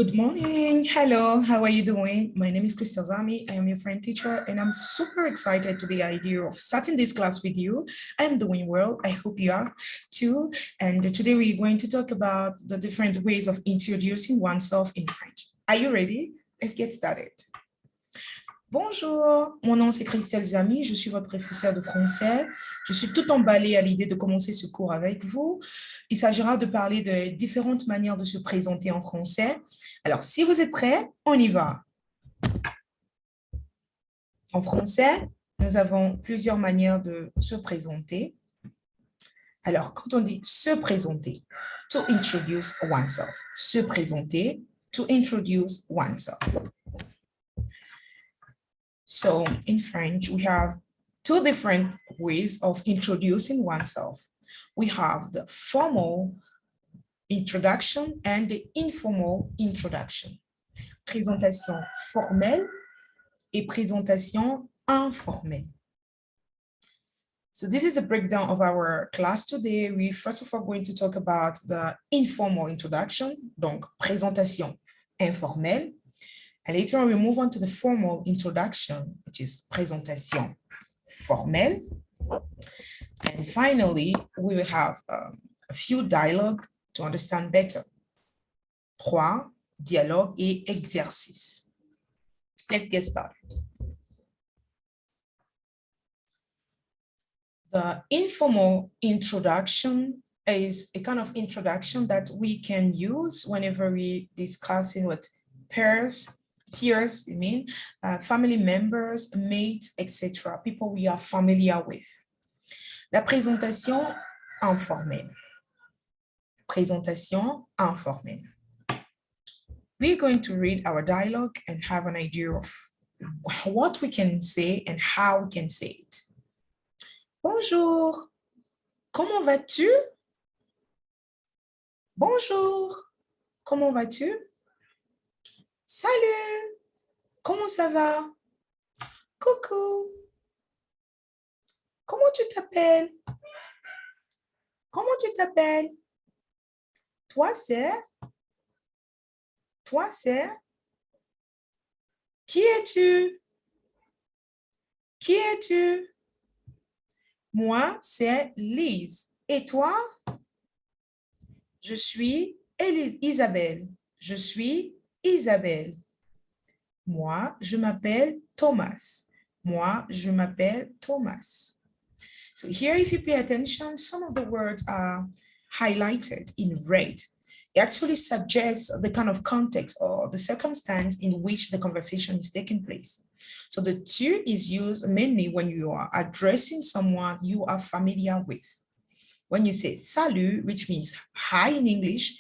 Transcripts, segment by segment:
Good morning. Hello. How are you doing? My name is Crystal Zami. I am your friend teacher, and I'm super excited to the idea of starting this class with you. I'm doing well. I hope you are too. And today we're going to talk about the different ways of introducing oneself in French. Are you ready? Let's get started. Bonjour, mon nom c'est Christelle Zami, je suis votre professeure de français. Je suis tout emballée à l'idée de commencer ce cours avec vous. Il s'agira de parler de différentes manières de se présenter en français. Alors, si vous êtes prêts, on y va. En français, nous avons plusieurs manières de se présenter. Alors, quand on dit se présenter, to introduce oneself. Se présenter, to introduce oneself. So in French, we have two different ways of introducing oneself. We have the formal introduction and the informal introduction. Présentation formelle et présentation informelle. So this is the breakdown of our class today. We first of all going to talk about the informal introduction, donc présentation informelle. And later on, we move on to the formal introduction, which is présentation formelle. And finally, we will have a few dialogue to understand better. 3, dialogue et exercice. Let's get started. The informal introduction is a kind of introduction that we can use whenever we discussing with peers, peers, family members, mates, etc. People we are familiar with. La présentation informelle. Présentation informelle. We're going to read our dialogue and have an idea of what we can say and how we can say it. Bonjour, comment vas-tu? Bonjour, comment vas-tu? Salut, comment ça va? Coucou, comment tu t'appelles? Comment tu t'appelles? Toi, c'est? Toi, c'est? Qui es-tu? Qui es-tu? Moi, c'est Lise. Et toi? Je suis Isabelle. Je suis Isabelle. Moi, je m'appelle Thomas. Moi, je m'appelle Thomas. So here, if you pay attention, some of the words are highlighted in red. It actually suggests the kind of context or the circumstance in which the conversation is taking place. So the tu is used mainly when you are addressing someone you are familiar with. When you say salut, which means hi in English,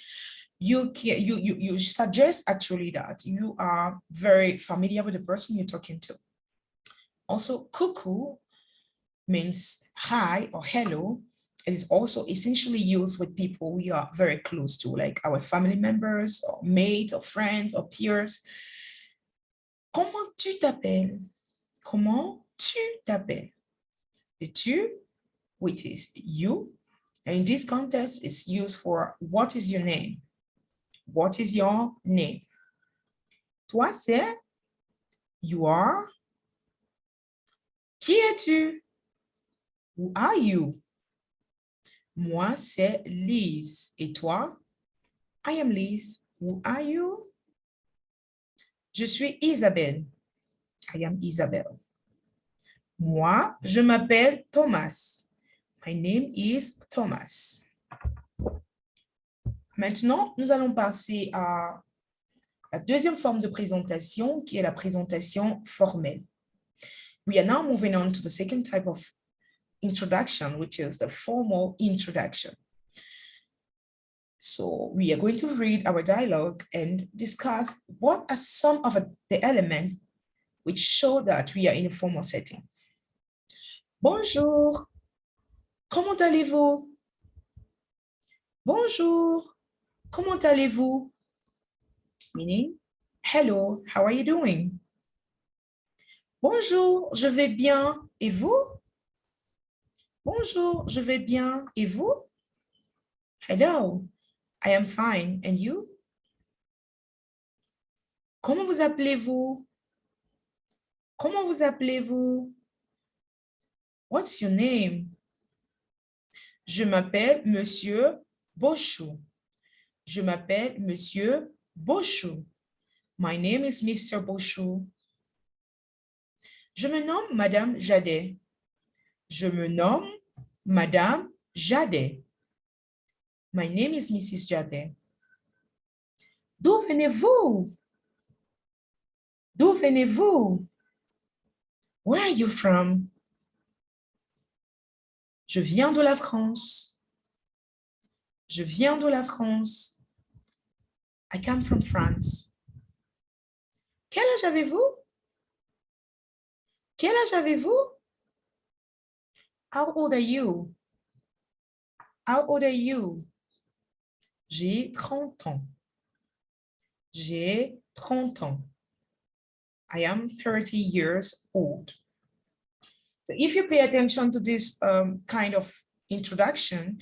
you suggest actually that you are very familiar with the person you're talking to. Also, coucou means hi or hello. It is also essentially used with people we are very close to, like our family members or mates or friends or peers. Comment tu t'appelles? Comment tu t'appelles? The tu, which is you, and in this context is used for what is your name? What is your name? Toi, c'est, you are. Qui es-tu? Who are you? Moi, c'est Lise. Et toi? I am Lise. Who are you? Je suis Isabelle. I am Isabelle. Moi, je m'appelle Thomas. My name is Thomas. Maintenant, nous allons passer à la deuxième forme de présentation, qui est la présentation formelle. We are now moving on to the second type of introduction, which is the formal introduction. So we are going to read our dialogue and discuss what are some of the elements which show that we are in a formal setting. Bonjour, comment allez-vous? Bonjour, comment allez-vous? Meaning, hello, how are you doing? Bonjour, je vais bien, et vous? Bonjour, je vais bien, et vous? Hello, I am fine, and you? Comment vous appelez-vous? Comment vous appelez-vous? What's your name? Je m'appelle Monsieur Bochou. Je m'appelle Monsieur Bochou. My name is Mr. Bochou. Je me nomme Madame Jadet. Je me nomme Madame Jadet. My name is Mrs. Jadet. D'où venez-vous? D'où venez-vous? Where are you from? Je viens de la France. Je viens de la France. I come from France. Quel âge avez-vous? Quel âge avez-vous? How old are you? How old are you? J'ai 30 ans. J'ai 30 ans. I am 30 years old. So if you pay attention to this kind of introduction,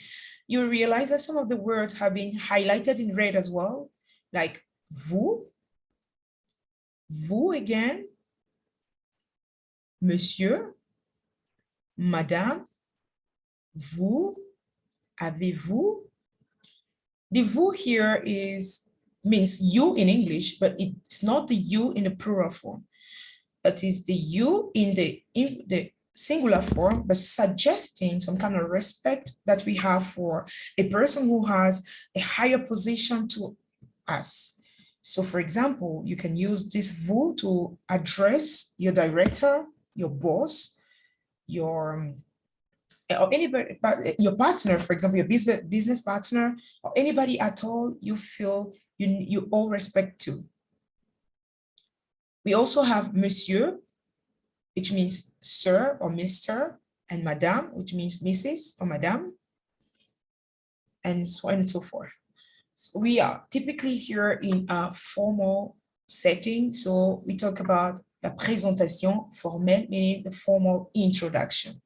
you realize that some of the words have been highlighted in red as well, like vous again, monsieur, madame, vous, avez-vous. The vous here means you in English, but it's not the you in the plural form. It is the you in the singular form, but suggesting some kind of respect that we have for a person who has a higher position to us. So for example, you can use this vous to address your director, your boss, or anybody, your partner, for example, your business partner, or anybody at all you feel you owe respect to. We also have monsieur, which means sir or Mr., and madame, which means Mrs. or madame, and so on and so forth. So we are typically here in a formal setting, so we talk about la présentation formelle, meaning the formal introduction.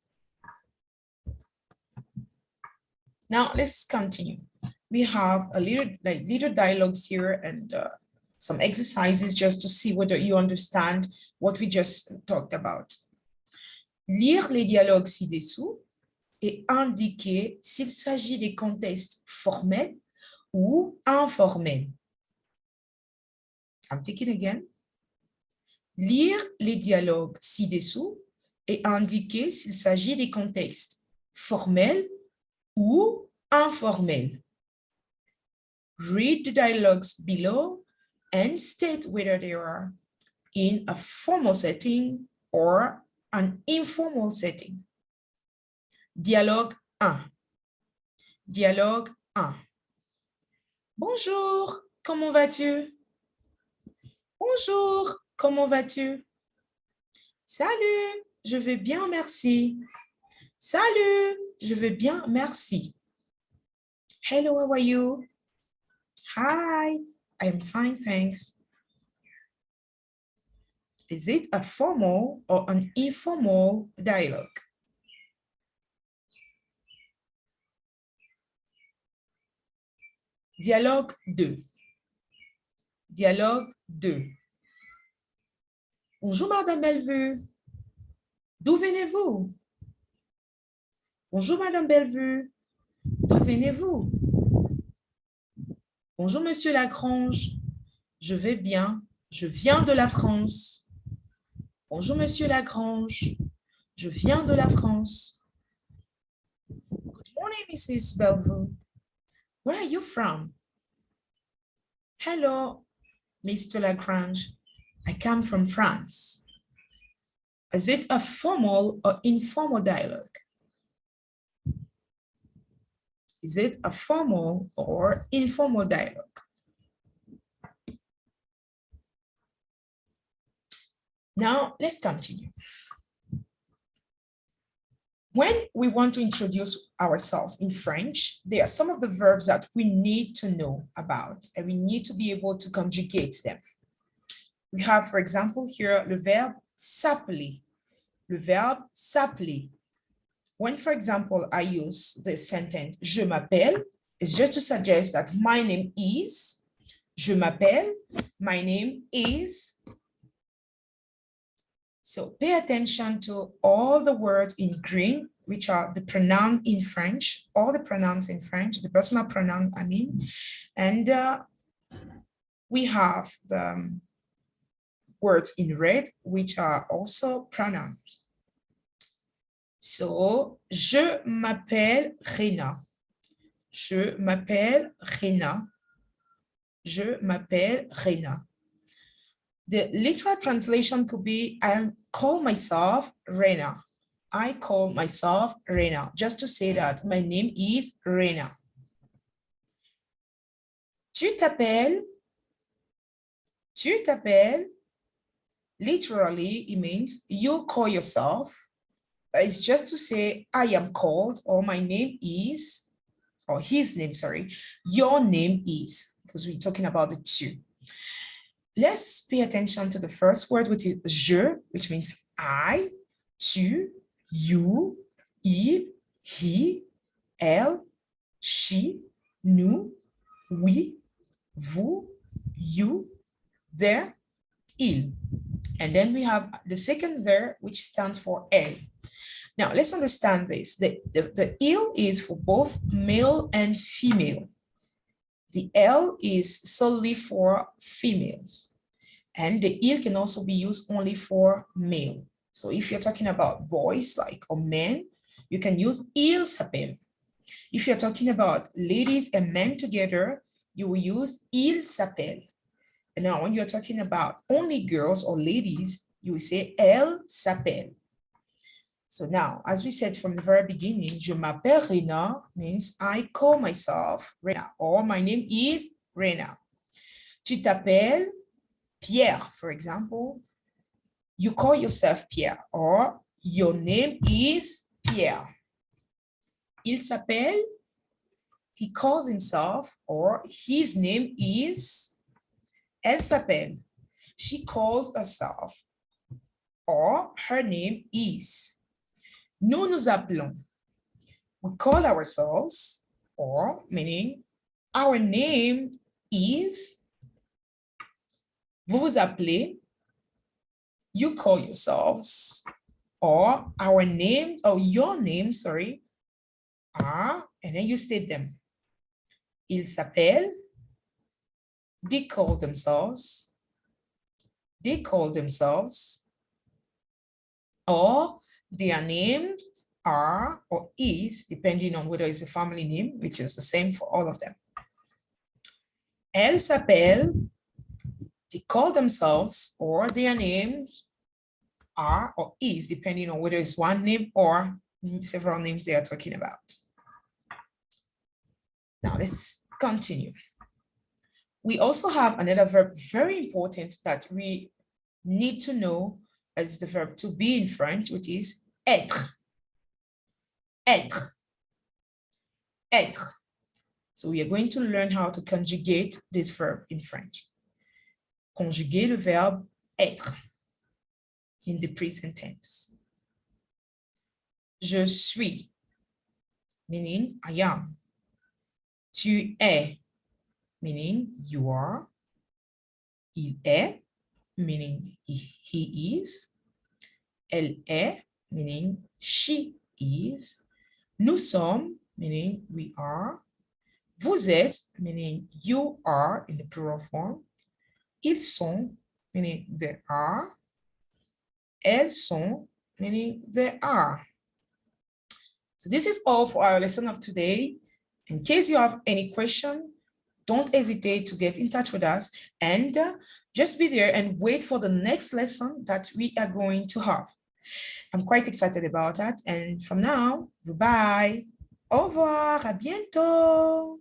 Now let's continue. We have a little dialogues here and some exercises just to see whether you understand what we just talked about. Lire les dialogues ci-dessous et indiquer s'il s'agit des contextes formels ou informels. I'm taking again. Lire les dialogues ci-dessous et indiquer s'il s'agit des contextes formels ou informels. Read the dialogues below and state whether they are in a formal setting or an informal setting. Dialogue 1. Dialogue 1. Bonjour, comment vas-tu? Bonjour, comment vas-tu? Salut, je vais bien, merci. Salut, je vais bien, merci. Hello, how are you? Hi, I'm fine, thanks. Is it a formal or an informal dialogue? Dialogue 2. Dialogue 2. Bonjour, Madame Bellevue. D'où venez-vous? Bonjour, Madame Bellevue. D'où venez-vous? Bonjour, Monsieur Lagrange. Je vais bien. Je viens de la France. Bonjour, Monsieur Lagrange. Je viens de la France. Good morning, Mrs. Bellevue. Where are you from? Hello, Mr. Lagrange. I come from France. Is it a formal or informal dialogue? Is it a formal or informal dialogue? Now, let's continue. When we want to introduce ourselves in French, there are some of the verbs that we need to know about, and we need to be able to conjugate them. We have, for example, here the verb s'appeler. Le verb s'appeler. When, for example, I use the sentence je m'appelle, it's just to suggest that my name is, Je m'appelle. My name is. So pay attention to all the words in green, which are the pronoun in French, all the pronouns in French, the personal pronoun, I mean. And we have the words in red, which are also pronouns. So, je m'appelle Rena. Je m'appelle Rena. Je m'appelle Rena. The literal translation could be, I call myself Rena. I call myself Rena, just to say that my name is Rena. Tu t'appelles. Tu t'appelles. Literally, it means you call yourself. It's just to say I am called, or my name is, or his name, sorry, your name is, because we're talking about the two. Let's pay attention to the first word, which is je, which means I, tu, you, il, he, elle, she, nous, we, vous, you, there, il. And then we have the second there, which stands for elle. Now, let's understand this. The il is for both male and female. The L is solely for females. And the il can also be used only for male. So if you're talking about boys, like, or men, you can use il s'appelle. If you're talking about ladies and men together, you will use il s'appelle. And now when you're talking about only girls or ladies, you will say elle s'appelle. So now, as we said from the very beginning, je m'appelle Rena means I call myself Rena, or my name is Rena. Tu t'appelles Pierre, for example. You call yourself Pierre, or your name is Pierre. Il s'appelle, he calls himself, or his name is. Elle s'appelle, she calls herself, or her name is. Nous nous appelons, we call ourselves, or meaning our name is. Vous vous appelez, you call yourselves, or our name, or your name, sorry, are, and then you state them. Ils s'appellent, they call themselves, or their names are or is, depending on whether it's a family name, which is the same for all of them. Elles s'appellent, they call themselves, or their names are or is, depending on whether it's one name or several names they are talking about. Now let's continue. We also have another verb very important that we need to know as the verb to be in French, which is être. Être. Être. So we are going to learn how to conjugate this verb in French. Conjuguer le verbe être in the present tense. Je suis, meaning I am. Tu es, meaning you are. Il est, meaning he is. Elle est, meaning she is. Nous sommes, meaning we are. Vous êtes, meaning you are in the plural form. Ils sont, meaning they are. Elles sont, meaning they are. So this is all for our lesson of today. In case you have any question, don't hesitate to get in touch with us, and just be there and wait for the next lesson that we are going to have. I'm quite excited about that. And from now, goodbye. Au revoir, à bientôt.